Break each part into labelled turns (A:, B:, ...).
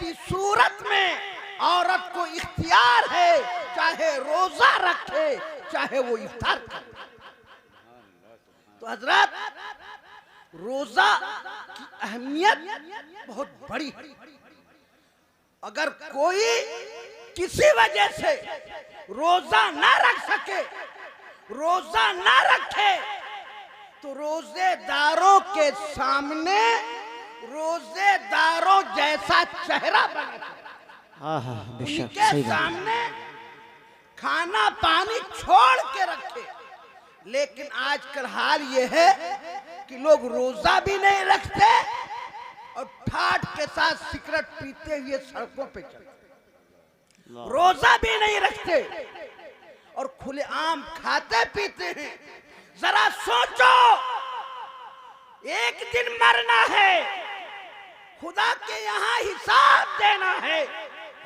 A: ऐसी सूरत में औरत को इख्तियार है, चाहे रोजा रखे चाहे वो इफ्तार करे। तो हजरत, रोजा की अहमियत बहुत बड़ी है। अगर कोई किसी वजह से रोजा ना रख सके, रोजा ना रखे, तो रोजेदारों के सामने रोजेदारों जैसा चेहरा बने, उनके सामने खाना पानी छोड़ के रखे। लेकिन आजकल हाल ये है कि लोग रोजा भी नहीं रखते और ठाठ के साथ सिगरेट पीते हुए सड़कों पे चलते, रोजा भी नहीं रखते और खुलेआम खाते पीते हैं। जरा सोचो, एक दिन मरना है, खुदा के यहाँ हिसाब देना है,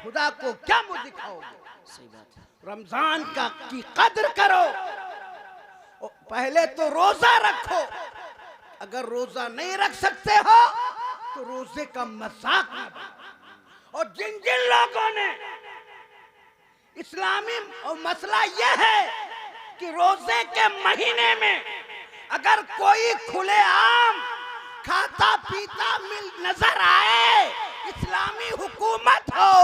A: खुदा को क्या मुंह दिखाओगे? सही बात है। रमजान का की कद्र करो, पहले तो रोजा रखो। अगर रोजा नहीं रख सकते हो तो रोजे का मजाक न बनो। और जिन जिन लोगों ने इस्लामी मसला यह है कि रोजे के महीने में अगर कोई खुलेआम खाता पीता मिल नजर आए, इस्लामी हुकूमत हो,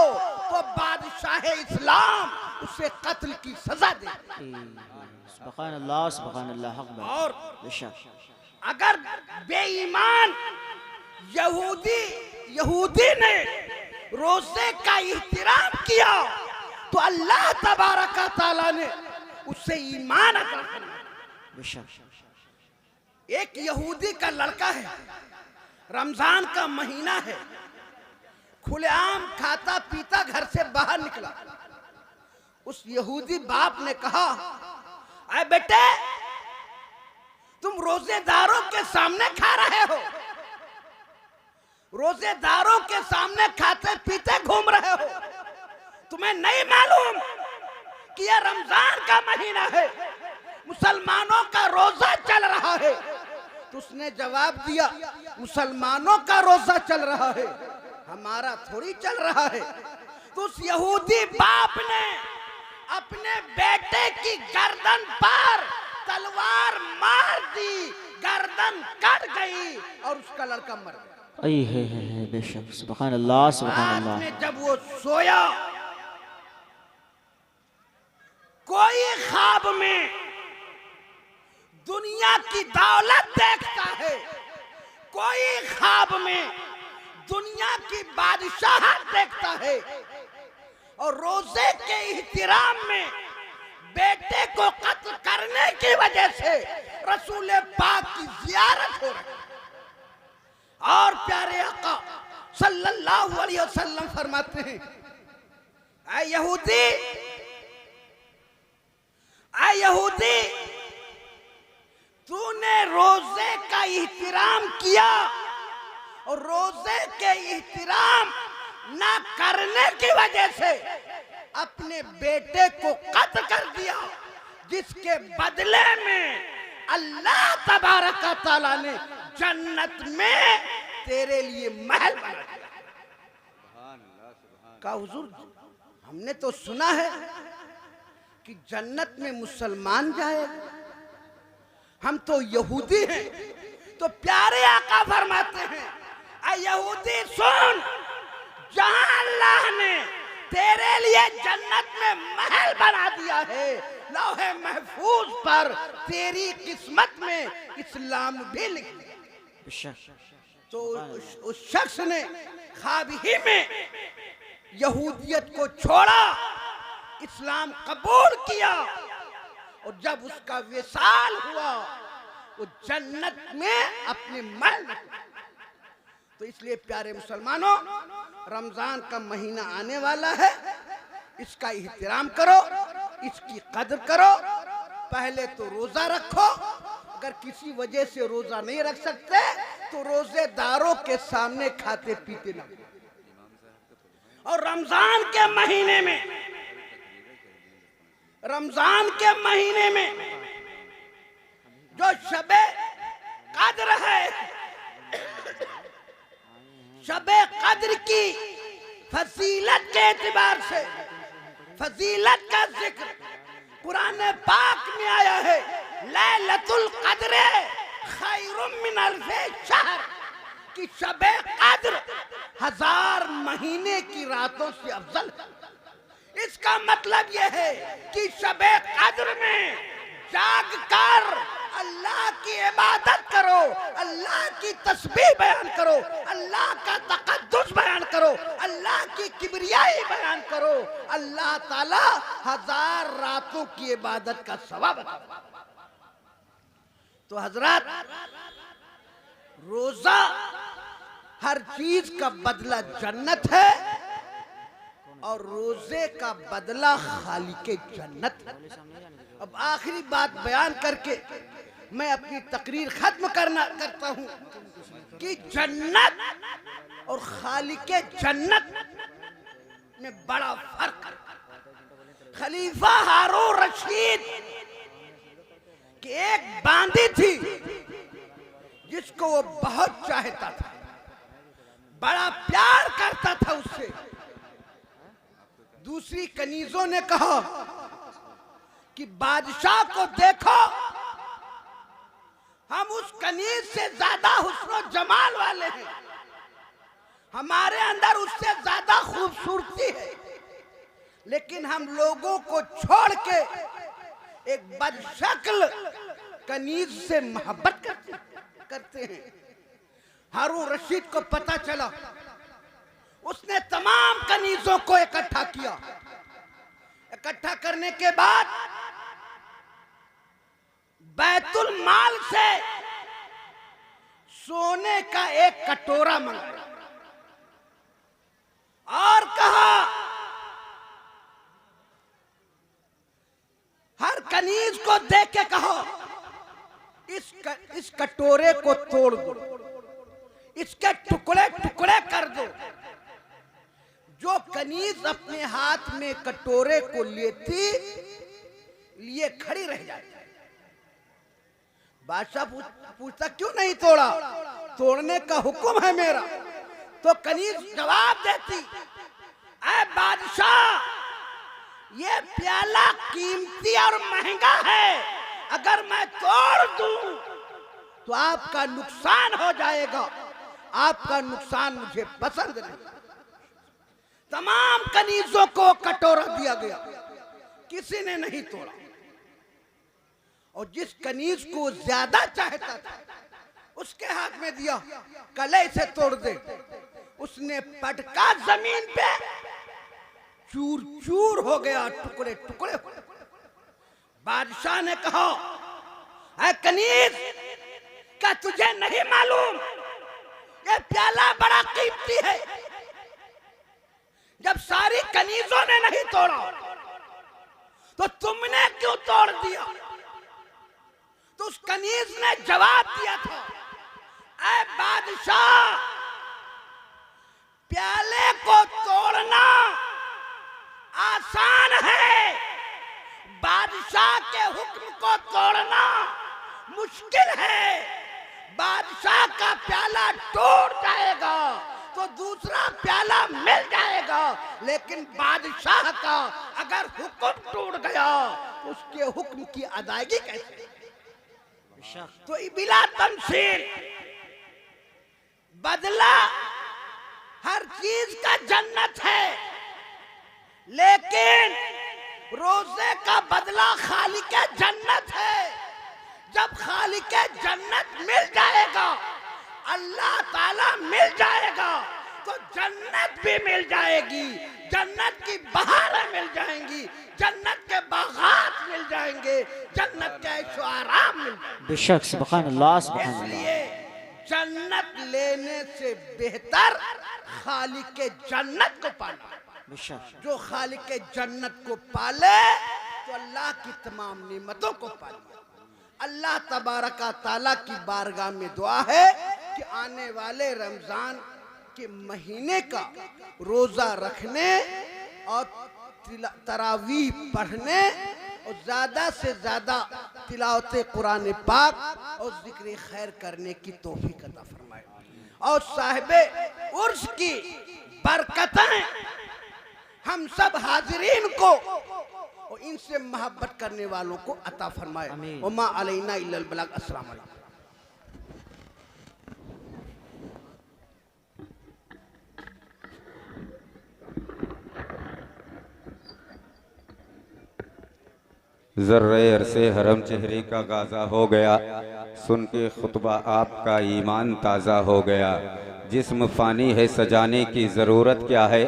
A: तो बादशाह इस्लाम उसे कत्ल की सजा दे।
B: सुभान अल्लाह, सुभान अल्लाह।
A: और अगर बेईमान यहूदी ने रोजे का एहतराम किया तो अल्लाह तबारक तआला ने उससे ईमान अता फरमाया। एक यहूदी का लड़का है, रमजान का महीना है, खुलेआम खाता पीता घर से बाहर निकला। उस यहूदी बाप ने कहा, अरे बेटे, तुम रोजेदारों के सामने खा रहे हो, रोजेदारों के सामने खाते पीते घूम रहे हो, तुम्हें नहीं मालूम कि यह रमजान का महीना है, मुसलमानों का रोजा चल रहा है? तो उसने जवाब दिया, मुसलमानों का रोजा चल रहा है, हमारा थोड़ी चल रहा है। तो उस यहूदी बाप ने अपने बेटे की गर्दन पर तलवार मार दी, गर्दन कट गई और उसका लड़का मर गया।
B: बेशक, सुभान अल्लाह, सुभान अल्लाह।
A: जब वो सोया, कोई ख्वाब में दुनिया की दौलत देखता है, कोई ख्वाब में दुनिया की बादशाहत देखता है, और रोजे के एहतराम में बेटे को कत्ल करने की वजह से रसूल पाक की जियारत हो रही है। और प्यारे आका सल्लल्लाहु अलैहि वसल्लम फरमाते हैं, ऐ यहूदी, तूने रोजे का एहतराम किया और रोजे के एहतराम ना करने की वजह से अपने बेटे को कत्ल कर दिया, जिसके बदले में अल्लाह तबारक तआला ने जन्नत में तेरे लिए महल बना दिया। का हुजूर, हमने तो सुना है कि जन्नत में मुसलमान जाएगा, हम तो यहूदी हैं। तो प्यारे आका फरमाते हैं, ऐ यहूदी सुन, जहां अल्लाह ने तेरे लिए जन्नत में महल बना दिया है, लौहे महफूज पर तेरी किस्मत में इस्लाम भी लिख दिया। तो उस शख्स ने ख्वाब ही में यहूदियत को छोड़ा, इस्लाम कबूल किया, और जब उसका विसाल हुआ वो जन्नत में अपने महल में। तो इसलिए प्यारे मुसलमानों, रमजान का महीना आने वाला है, इसका एहतराम करो, इसकी कदर करो। पहले तो रोजा रखो, अगर किसी वजह से रोजा नहीं रख सकते तो रोजेदारों के सामने खाते पीते ना। और रमजान के महीने में जो शबे कद्र है, शबे कद्र की फजीलत के एतबार से फजीलत का जिक्र कुरान पाक में आया है। लैलतुल क़द्र खैरुम मिन अल्फ़े शहर कि शबे क़द्र 1000 महीने की रातों से अफजल है। इसका मतलब यह है कि शबे क़द्र में जागकर अल्लाह की इबादत करो, अल्लाह की तस्बीह बयान करो, अल्लाह का तक़द्दुस बयान करो, अल्लाह की किबरियाई बयान करो। अल्लाह ताला 1000 रातों की इबादत का सवाब अता। तो हजरत, रोजा हर चीज का बदला जन्नत है और रोजे का बदला खालिके जन्नत है। अब आखिरी बात बयान करके मैं अपनी तकरीर खत्म करता हूं कि जन्नत और खालिके जन्नत में बड़ा फर्क है। खलीफा हारून रशीद की एक बांदी थी जिसको वो बहुत चाहता था, बड़ा प्यार करता था उससे। दूसरी कनीजों ने कहा कि बादशाह को देखो, हम उस कनीज से ज्यादा हुस्न और जमाल वाले हैं, हमारे अंदर उससे ज्यादा खूबसूरती है, लेकिन हम लोगों को छोड़ के एक बदशक्ल कनीज से मोहब्बत करते हैं। हारून रशीद को पता चला, उसने तमाम कनीजों को इकट्ठा किया। इकट्ठा करने के बाद बैतुल माल से सोने का एक कटोरा मंगाया और कहा, हर कनीज को देख के कहो, इस कटोरे को तोड़ दो, इसके टुकड़े टुकड़े कर दो। जो कनीज अपने हाथ में कटोरे को लेती लिए खड़ी रह जाती। बादशाह पूछता, क्यों नहीं तोड़ा? तोड़ने का हुक्म है मेरा। तो कनीज जवाब देती, ऐ बादशाह, ये प्याला कीमती और महंगा है, अगर मैं तोड़ दूं तो आपका नुकसान हो जाएगा, आपका नुकसान मुझे पसंद नहीं। तमाम कनीजों को कटोरा दिया गया, किसी ने नहीं तोड़ा। और जिस कनीज को ज्यादा चाहता था उसके हाथ में दिया, कले से तोड़ दे। उसने पटका, जमीन पे चूर चूर हो गया, टुकड़े टुकड़े। बादशाह ने कहा, ऐ कनीज, क्या तुझे नहीं मालूम ये प्याला बड़ा कीमती है? जब सारी कनीजों ने नहीं तोड़ा तो तुमने क्यों तोड़ दिया? तो उस कनीज ने जवाब दिया था, ऐ बादशाह, प्याले को तोड़ना आसान है, बादशाह के हुक्म को तोड़ना मुश्किल है। बादशाह का प्याला टूट जाएगा तो दूसरा प्याला मिल जाएगा, लेकिन बादशाह का अगर हुक्म टूट गया उसके हुक्म की अदायगी कैसे? तो बिला तमसील बदला हर चीज का जन्नत है, लेकिन रोजे का बदला खालिके जन्नत है। जब खालिके जन्नत मिल जाएगा, अल्लाह ताला मिल जाएगा, तो जन्नत भी मिल जाएगी, जन्नत की बहारें मिल जाएंगी, जन्नत के बागात मिल जाएंगे, जन्नत के ऐशो आराम मिल जाएंगे।
B: बेशक, सुभान अल्लाह, सुभान अल्लाह।
A: इसलिए जन्नत लेने से बेहतर खालिके जन्नत को पाना। जो खालिके जन्नत को पाले तो अल्लाह की तमाम नेमतों को पाले। अल्लाह तबारक ताला की बारगाह में दुआ है कि आने वाले रमजान के महीने का रोजा रखने और तरावीह पढ़ने और ज्यादा से ज्यादा तिलावत कुरान पाक और जिक्र खैर करने की तौफीक अता फरमाए। और साहिबे उर्स की बरकतें हम सब हाजिरीन को और इनसे मोहब्बत करने वालों को अता फरमाए। उम्मा अलैना इल्लल बलाग। अस्सलाम वालेकुम।
C: ज़र्रे अरसे हरम चेहरे का गाज़ा हो गया, सुन के खुतबा आपका ईमान ताज़ा हो गया। जिस्म फ़ानी है सजाने की ज़रूरत क्या है,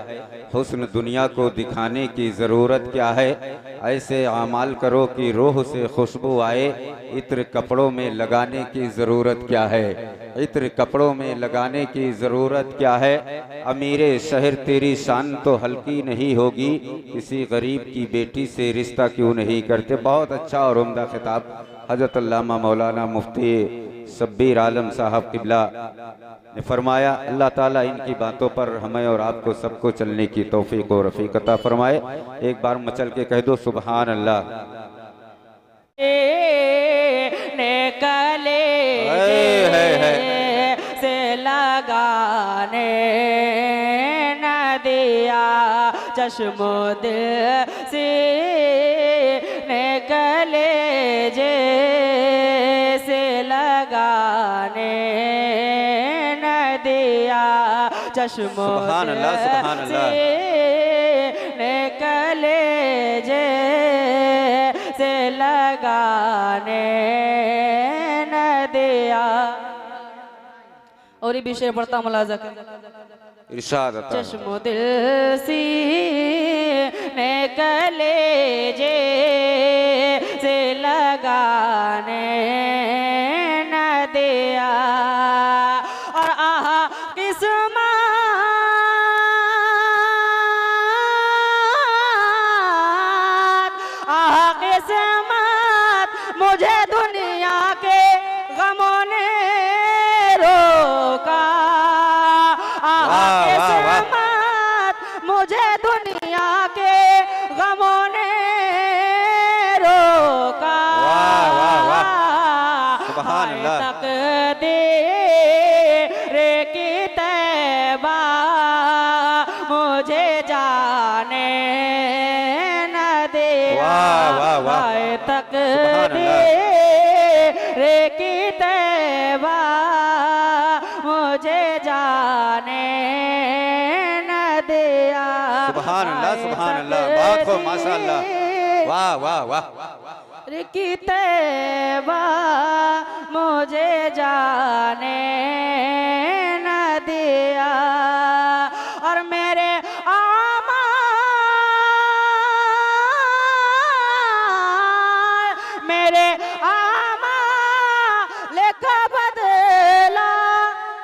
C: हुस्न दुनिया को दिखाने की ज़रूरत क्या है। ऐसे आमाल करो कि रूह से खुशबू आए, इत्र कपड़ों में लगाने की ज़रूरत क्या है, इत्र कपड़ों में लगाने की ज़रूरत क्या है। अमीरे शहर तेरी शान तो हल्की नहीं होगी, किसी गरीब की बेटी से रिश्ता क्यों नहीं करते। बहुत अच्छा और उम्दा खिताब हज़रत अल्लामा मौलाना मुफ्ती शब्बीर आलम साहब किबला ने फरमाया। अल्लाह ताला इनकी बातों पर हमें और आपको सबको चलने की तौफीक और रफ़ीक अता फरमाए। एक बार मचल के कह दो सुबहान अल्लाह।
D: निकले से लगाने न दिया चश्मो दिल से निकले से लगाने न दिया चश्मो दिल से निकले से लगाने न दिया। और ये भी शेर पढ़ता मुलाजा कर।
C: इरशाद अता।
D: चश्मो दिल सी निकले से लगाने न दिया। और आहा किस्मत मुझे दुनिया के गमों ने रोका। किस्मत मुझे दुनिया के गमों ने रोका। तकदीर की तैबा मुझे जाने न दिया। तकदीर की तैबा मुझे जाने न दिया।
C: सुभान अल्लाह सुभान अल्लाह। बहुत खूब माशाअल्लाह। वाह वाह वाह।
D: की तैबा मुझे जाने न दिया। और मेरे लेखा बदला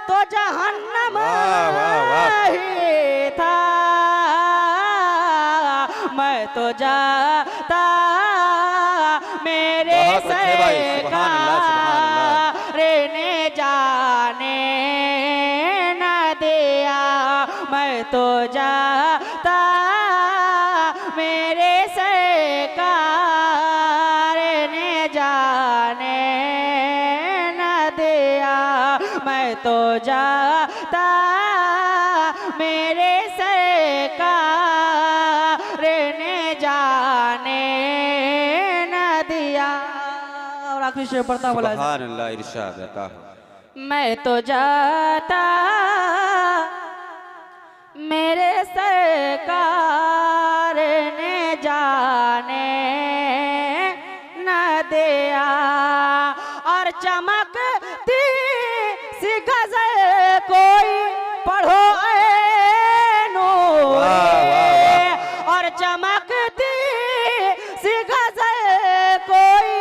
D: तो जहन्नम ही था। मैं तो जाता मेरे सरकार ने जाने न दिया। मैं तो जाता मेरे सरकार ने जाने न दिया। मैं तो जाता मेरे सरकार ने जाने न दिया। और आखिरी शेर पढ़ता बोला।
C: सुभान अल्लाह। इरशाद अता।
D: मैं तो जाता मेरे सरकार ने जाने न दिया। और चमकती सी गजल कोई पढ़ो ऐ नूरी। और चमकती सी गजल कोई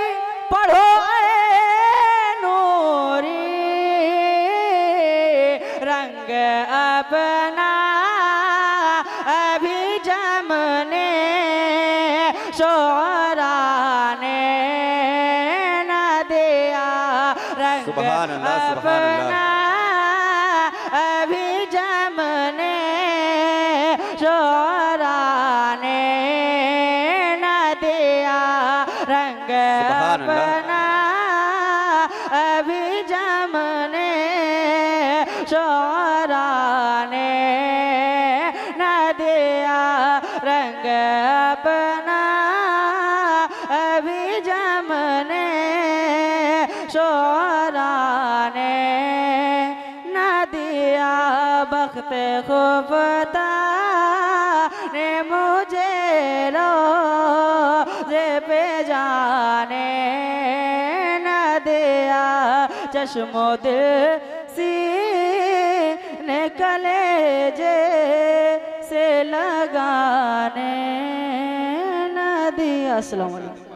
D: पढ़ो ऐ नूरी। रंग अपना अभी जमने शोरा ने न दिया। रंग अपना अभी जमने शोरा ने न दिया। रंग अपना अभी जमने शोरा ने शोराने न दिया बख्त खुफता ने मुझे रोज़े पे जाने न दिया चश्मो दिल सीने कलेजे से लगाने न दिया। अस्सलाम वालेकुम।